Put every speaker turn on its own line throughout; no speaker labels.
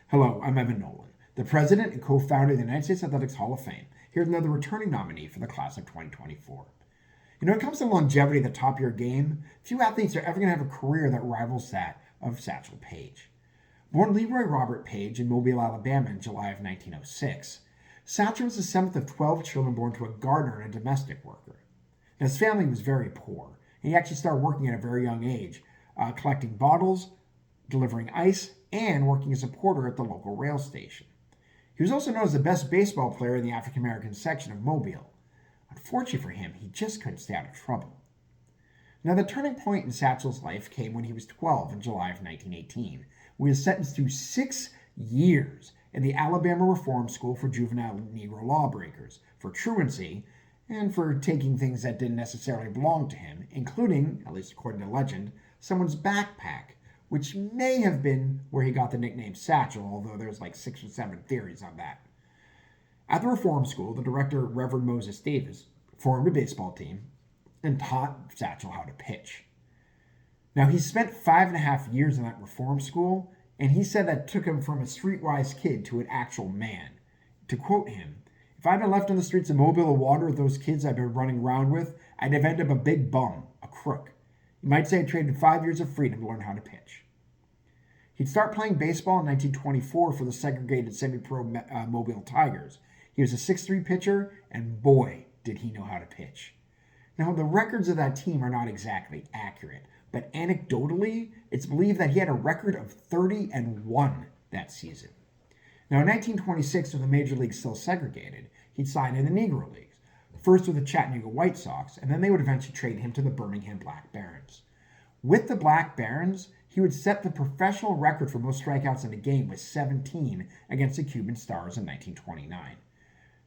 Hello, I'm Evan Nolan, the president and co-founder of the United States Athletics Hall of Fame. Here's another returning nominee for the class of 2024. When it comes to longevity at the top of your game, few athletes are ever going to have a career that rivals that of Satchel Paige. Born Leroy Robert Paige in Mobile, Alabama in July of 1906, Satchel was the seventh of 12 children born to a gardener and a domestic worker. Now, his family was very poor, and he actually started working at a very young age, collecting bottles, delivering ice, and working as a porter at the local rail station. He was also known as the best baseball player in the African American section of Mobile. Unfortunately for him, he just couldn't stay out of trouble. Now, the turning point in Satchel's life came when he was 12 in July of 1918, when he was sentenced to 6 years in the Alabama Reform School for Juvenile Negro Lawbreakers for truancy and for taking things that didn't necessarily belong to him, including, at least according to legend, someone's backpack, which may have been where he got the nickname Satchel, although there's like 6 or 7 theories on that. At the Reform School, the director, Reverend Moses Davis, formed a baseball team and taught Satchel how to pitch. Now, he spent 5.5 years in that Reform School, and he said that took him from a streetwise kid to an actual man. To quote him, "If I'd been left on the streets of Mobile to water with those kids I've been running around with, I'd have ended up a big bum, a crook. You might say I traded 5 years of freedom to learn how to pitch." He'd start playing baseball in 1924 for the segregated semi-pro Mobile Tigers. He was a 6'3" pitcher, and boy, did he know how to pitch. Now, the records of that team are not exactly accurate, but anecdotally, it's believed that he had a record of 30-1 that season. Now, in 1926, with the major leagues still segregated, he'd sign in the Negro Leagues, first with the Chattanooga White Sox, and then they would eventually trade him to the Birmingham Black Barons. With the Black Barons, he would set the professional record for most strikeouts in a game with 17 against the Cuban Stars in 1929.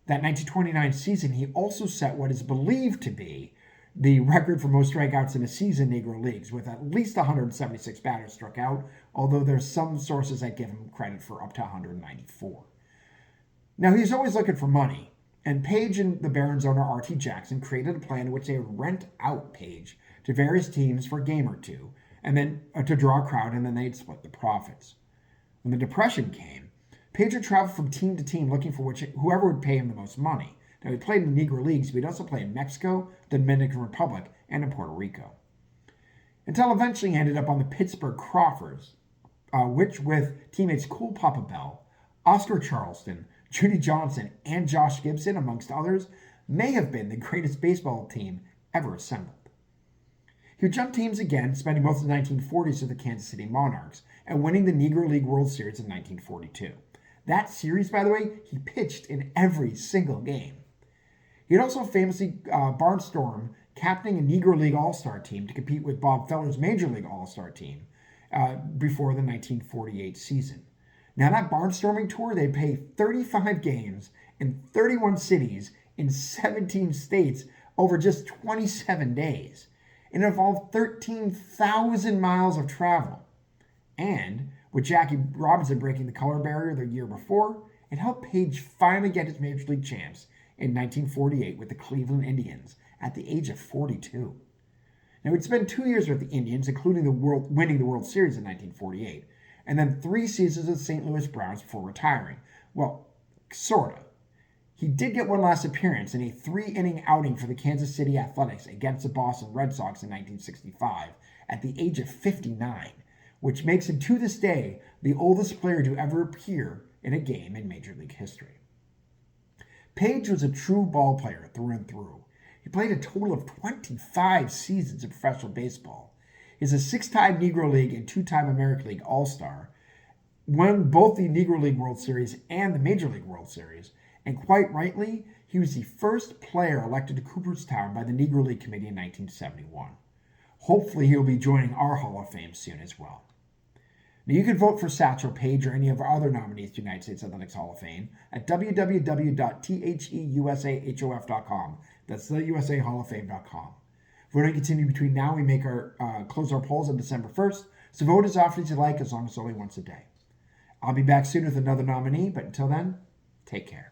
That 1929 season, he also set what is believed to be the record for most strikeouts in a season in Negro Leagues, with at least 176 batters struck out, although there's some sources that give him credit for up to 194. Now, he's always looking for money, and Paige and the Barons owner R.T. Jackson created a plan in which they would rent out Paige to various teams for a game or two, and then to draw a crowd, and then they'd split the profits. When the Depression came, Paige would travel from team to team looking for whoever would pay him the most money. Now, he played in the Negro Leagues, but he'd also play in Mexico, the Dominican Republic, and in Puerto Rico. Until eventually he ended up on the Pittsburgh Crawfords, which with teammates Cool Papa Bell, Oscar Charleston, Judy Johnson, and Josh Gibson, amongst others, may have been the greatest baseball team ever assembled. He would jump teams again, spending most of the 1940s with the Kansas City Monarchs and winning the Negro League World Series in 1942. That series, by the way, he pitched in every single game. He had also famously barnstormed captaining a Negro League All-Star team to compete with Bob Feller's Major League All-Star team before the 1948 season. Now, that barnstorming tour, they played 35 games in 31 cities in 17 states over just 27 days. It involved 13,000 miles of travel. And with Jackie Robinson breaking the color barrier the year before, it helped Paige finally get his Major League chance in 1948 with the Cleveland Indians at the age of 42. Now, he'd spent 2 years with the Indians, including winning the World Series in 1948, and then 3 seasons with the St. Louis Browns before retiring. Well, sort of. He did get one last appearance in a 3-inning outing for the Kansas City Athletics against the Boston Red Sox in 1965 at the age of 59, which makes him to this day the oldest player to ever appear in a game in Major League history. Paige was a true ball player through and through. He played a total of 25 seasons of professional baseball. He's a 6-time Negro League and 2-time American League All-Star, won both the Negro League World Series and the Major League World Series, and quite rightly, he was the first player elected to Cooperstown by the Negro League Committee in 1971. Hopefully, he'll be joining our Hall of Fame soon as well. Now, you can vote for Satchel Paige or any of our other nominees to the United States Athletics Hall of Fame at www.theushof.com. That's theusahalloffame.com. Voting continues between now and we close our polls on December 1st, so vote as often as you like, as long as it's only once a day. I'll be back soon with another nominee, but until then, take care.